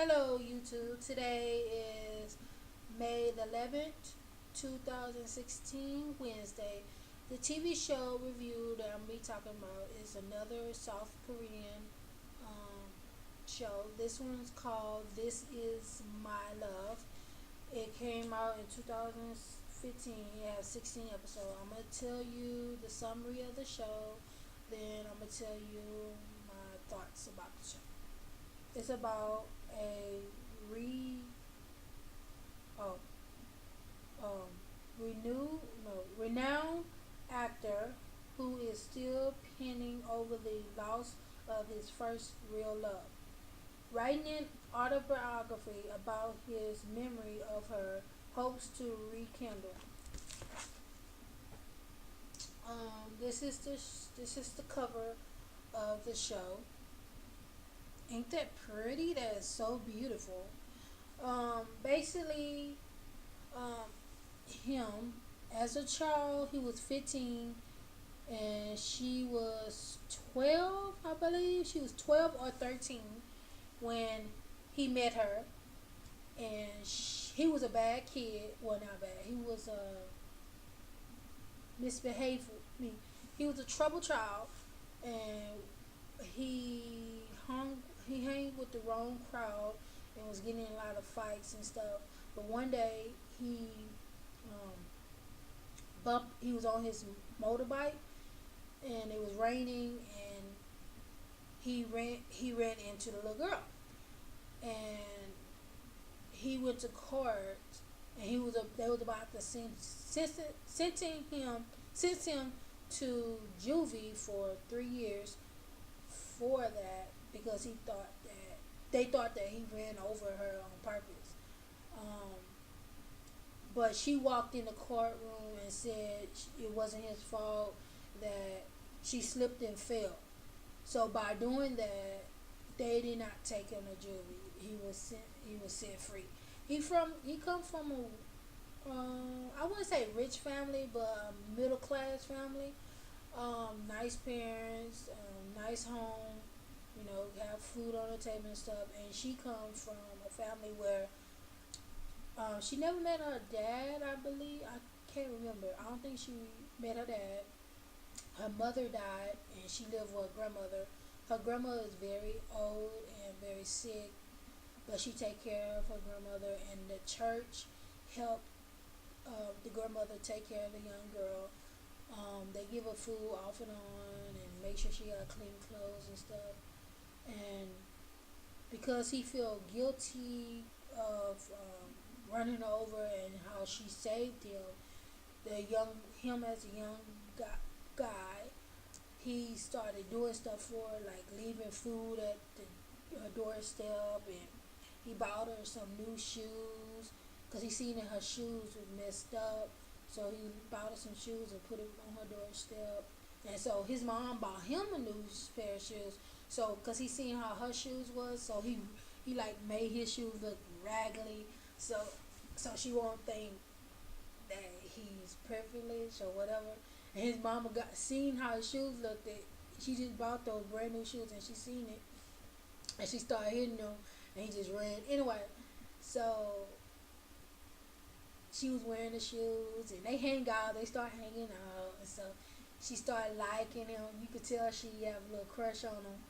Hello YouTube. Today is May the 11th, 2016, Wednesday. The TV show review that I'm going to be talking about is another South Korean um, show. This one's called This Is My Love. It came out in 2015. It has 16 episodes. I'm going to tell you the summary of the show. Then I'm going to tell you my thoughts about the show. It's about a re oh um renew no renowned actor who is still penning over the loss of his first real love, writing an autobiography about his memory of her, hopes to rekindle. This is the cover of the show. Ain't that pretty? That is so beautiful. Basically, um, him as a child, he was 15 and she was 12, I believe. She was 12 or 13 when he met her, and he was a bad kid. Well, not bad. He was a misbehaved. He was a trouble child, and he hung with the wrong crowd and was getting in a lot of fights and stuff. But one day um, he was on his motorbike and it was raining, and he ran into the little girl, and he went to court, and they was about to sentence him to juvie for 3 years for that, because they thought that he ran over her on purpose. Um, but she walked in the courtroom and said it wasn't his fault, that she slipped and fell. So by doing that, they did not take him to juvie. He was set free. He come from I wouldn't say rich family, but a middle class family. Nice parents, nice home. Have food on the table and stuff. And she comes from a family where she never met her dad. I believe, I can't remember. I don't think she met her dad. Her mother died, and she lived with her grandmother. Her grandmother is very old and very sick, but she take care of her grandmother, and the church helped the grandmother take care of the young girl. They give her food off and on, and make sure she got clean clothes and stuff. And because he feel guilty of running her over and how she saved him as a young guy, he started doing stuff for her, like leaving food at her doorstep, and he bought her some new shoes because he seen that her shoes was messed up. So he bought her some shoes and put it on her doorstep. And so his mom bought him a new pair of shoes. So because he seen how her shoes was, so he like made his shoes look raggedy. So she won't think that he's privileged or whatever. And his mama got seen how his shoes looked. She just bought those brand new shoes, and she seen it, and she started hitting them, and he just ran anyway. So she was wearing the shoes, and they hang out. They start hanging out, and so she started liking him. You could tell she have a little crush on him.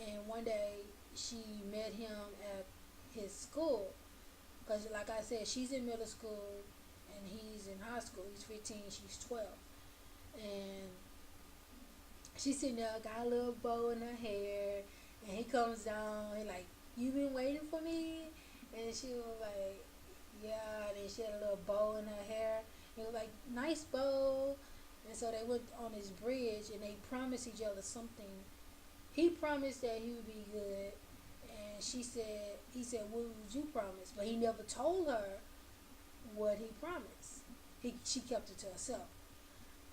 And one day she met him at his school, because like I said, she's in middle school and he's in high school. He's 15, she's 12, and she's sitting there, got a little bow in her hair, and he comes down and like, "You been waiting for me?" And she was like, "Yeah." And then she had a little bow in her hair. It was like, nice bow. And so they went on this bridge, and they promised each other something. He promised that he would be good, and he said, "What would you promise?" But he never told her what he promised. She kept it to herself.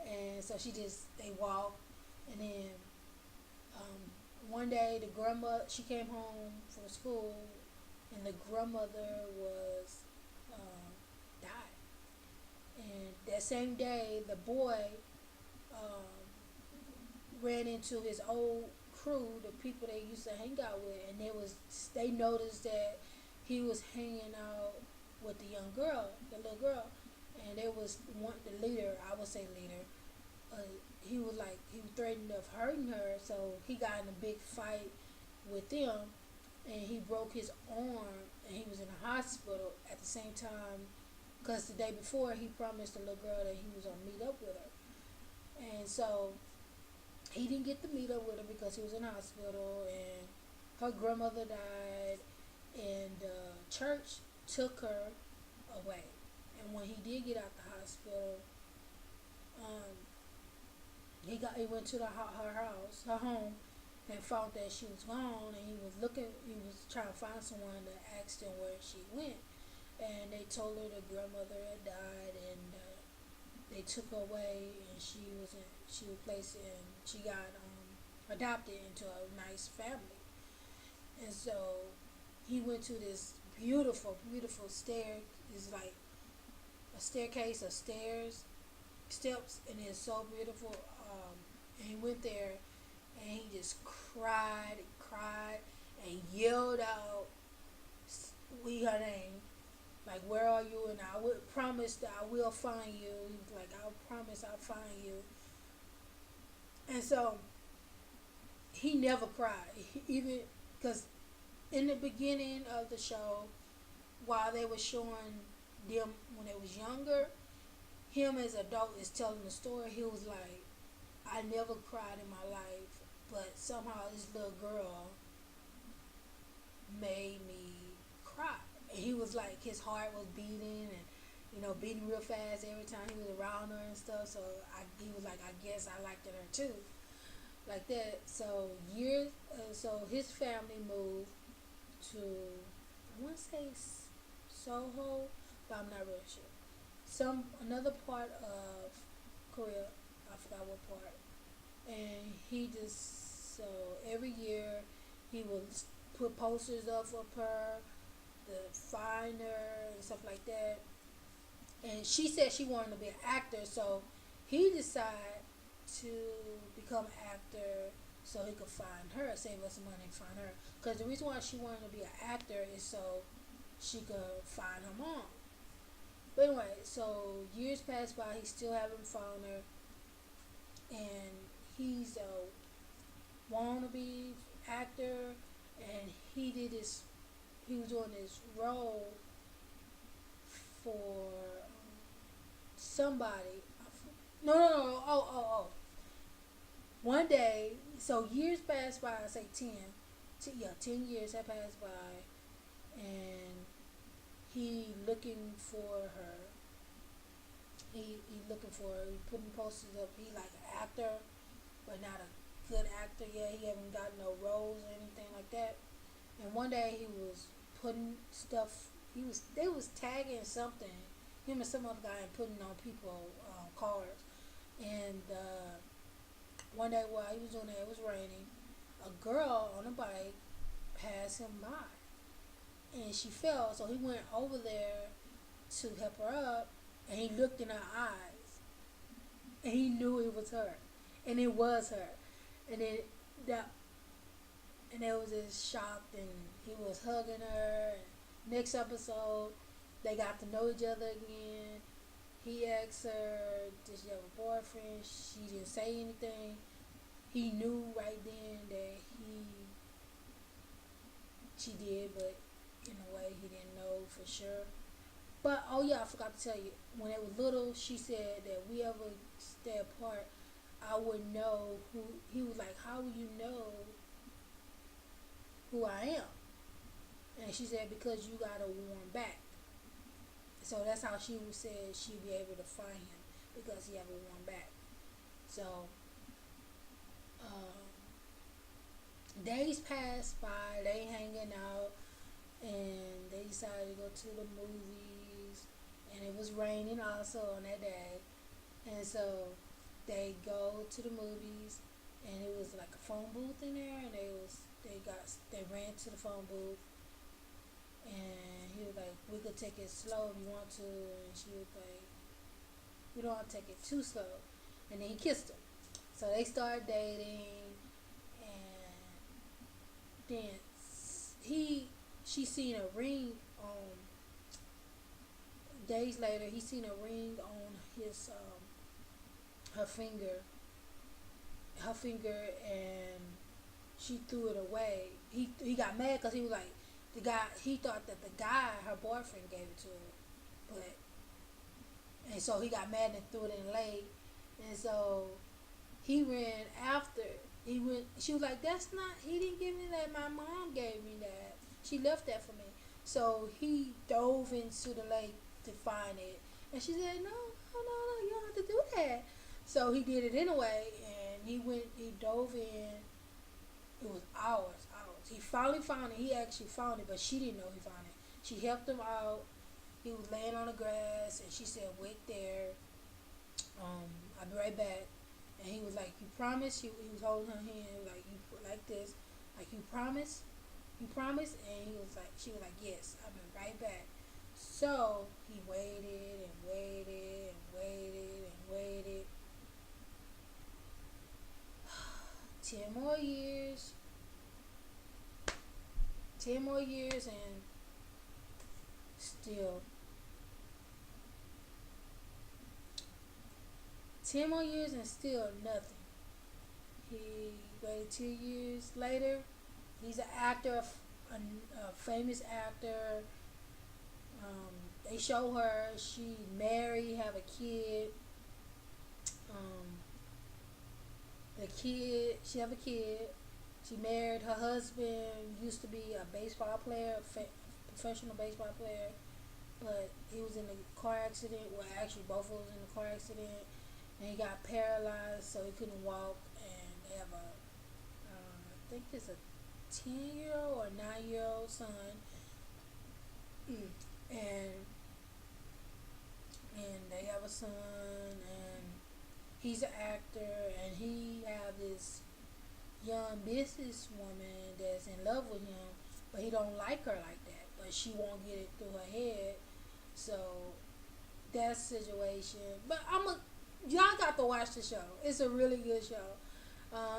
And so they walked, and then one day she came home from school, and the grandmother was died. And that same day, the boy um, ran into his old crew, the people they used to hang out with, and they noticed that he was hanging out with the young girl, the little girl, and there was one the leader. I would say leader. Uh, he was like he threatened of hurting her, so he got in a big fight with them, and he broke his arm, and he was in the hospital at the same time. Cause the day before he promised the little girl that he was gonna meet up with her, and so he didn't get to meet up with her because he was in the hospital, and her grandmother died, and the church took her away. And when he did get out the hospital, um, he went to her house, her home, and found that she was gone. And he was trying to find someone to ask them where she went. And they told her the grandmother had died, and they took her away, and she was placed in, she got adopted into a nice family. And so he went to this beautiful, beautiful it's like a staircase of steps, and it's so beautiful. And he went there, and he just cried, and yelled out, "We her name, like where are you? And I would promise that I will find you." He was like, "I'll promise I'll find you." And so he never cried, even because in the beginning of the show, while they were showing them when they was younger, him as an adult is telling the story. He was like, "I never cried in my life, but somehow this little girl made me cry." And he was like, his heart was beating, and beating real fast every time he was around her and stuff. So he was like, "I guess I liked her too," like that. So so his family moved to, I want to say Soho, but I'm not really sure. Another part of Korea, I forgot what part. And he just, so every year he would put posters up of her, to find her and stuff like that. And she said she wanted to be an actor, so he decided to become an actor so he could find her, save us some money and find her. Because the reason why she wanted to be an actor is so she could find her mom. But anyway, so years passed by, he still haven't found her, and he's a wannabe actor, and he was doing this role for somebody. No. Oh. One day, so years passed by, I say 10 years have passed by, and he looking for her. He looking for her. He putting posters up. He like an actor, but not a good actor yet. He haven't got no roles or anything like that. And one day he was putting stuff. They was tagging something. Him and some other guy and putting on people cars. And one day while he was doing that, it was raining. A girl on a bike passed him by, and she fell. So he went over there to help her up, and he looked in her eyes, and he knew it was her, and it was her. And then that, and it was just shocked, and he was hugging her. And next episode, they got to know each other again. He asked her, "Did she have a boyfriend?" She didn't say anything. He knew right then that she did, but in a way he didn't know for sure. But oh yeah, I forgot to tell you. When it was little, she said that we ever stay apart, I would know who he was like. How would you know who I am? And she said, because you got a warm back. So that's how she said she'd be able to find him, because he have a warm back. So days passed by, they hanging out, and they decided to go to the movies, and it was raining also on that day. And so they go to the movies, and it was like a phone booth in there, and they ran to the phone booth, and he was like, "We could take it slow if you want to," and she was like, "We don't want to take it too slow," and then he kissed her. So they started dating, and then she seen a ring on. Days later, he seen a ring on his her finger, and she threw it away. He got mad because he was like, the guy, he thought that the guy, her boyfriend, gave it to her, but, and so he got mad and threw it in the lake, and so he ran after. He went. She was like, "That's not. He didn't give me that. My mom gave me that. She left that for me." So he dove into the lake to find it, and she said, "No, no, no, no. You don't have to do that." So he did it anyway, and he went. He dove in. It was hours, hours. He finally found it. He actually found it, but she didn't know he found it. She helped him out. He was laying on the grass, and she said, "Wait there. I'll be right back." And he was like, "You promise?" He was holding her hand like, "You like this, like you promise, you promise." And he was like, she was like, "Yes, I'll be right back." So he waited and waited and waited and waited. 10 more years, 10 more years, and still 10 more years and still nothing. He waited 2 years later. He's an actor, a famous actor. They show her she married, have a kid. Um, the kid, she have a kid. She married. Her husband used to be a baseball player, professional baseball player, but he was in a car accident. Well, actually, both of us was in a car accident, and he got paralyzed, so he couldn't walk. And they have a, I think it's a 10-year old or 9-year old son, and they have a son, and he's an actor, and he have this young businesswoman that's in love with him, but he don't like her like that. But she won't get it through her head, so that situation. But y'all got to watch the show. It's a really good show.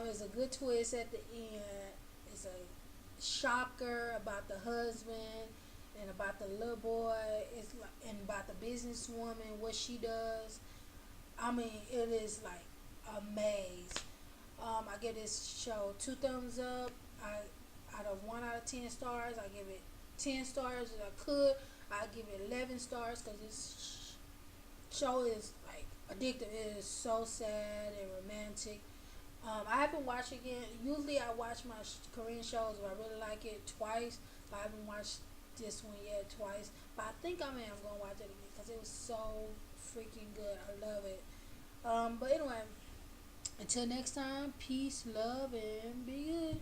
It's a good twist at the end. It's a shocker about the husband and about the little boy. It's like, and about the businesswoman, what she does. I mean, it is like amazing. I give this show 2 thumbs up. I Out of 1 out of 10 stars, I give it 10 stars. If I could, I give it 11 stars because this show is like addictive. It is so sad and romantic. I haven't watched it again. Usually, I watch my Korean shows if I really like it twice. But I haven't watched this one yet twice. But I think I'm gonna watch it again because it was so freaking good. I love it. But anyway, until next time, peace, love, and be good.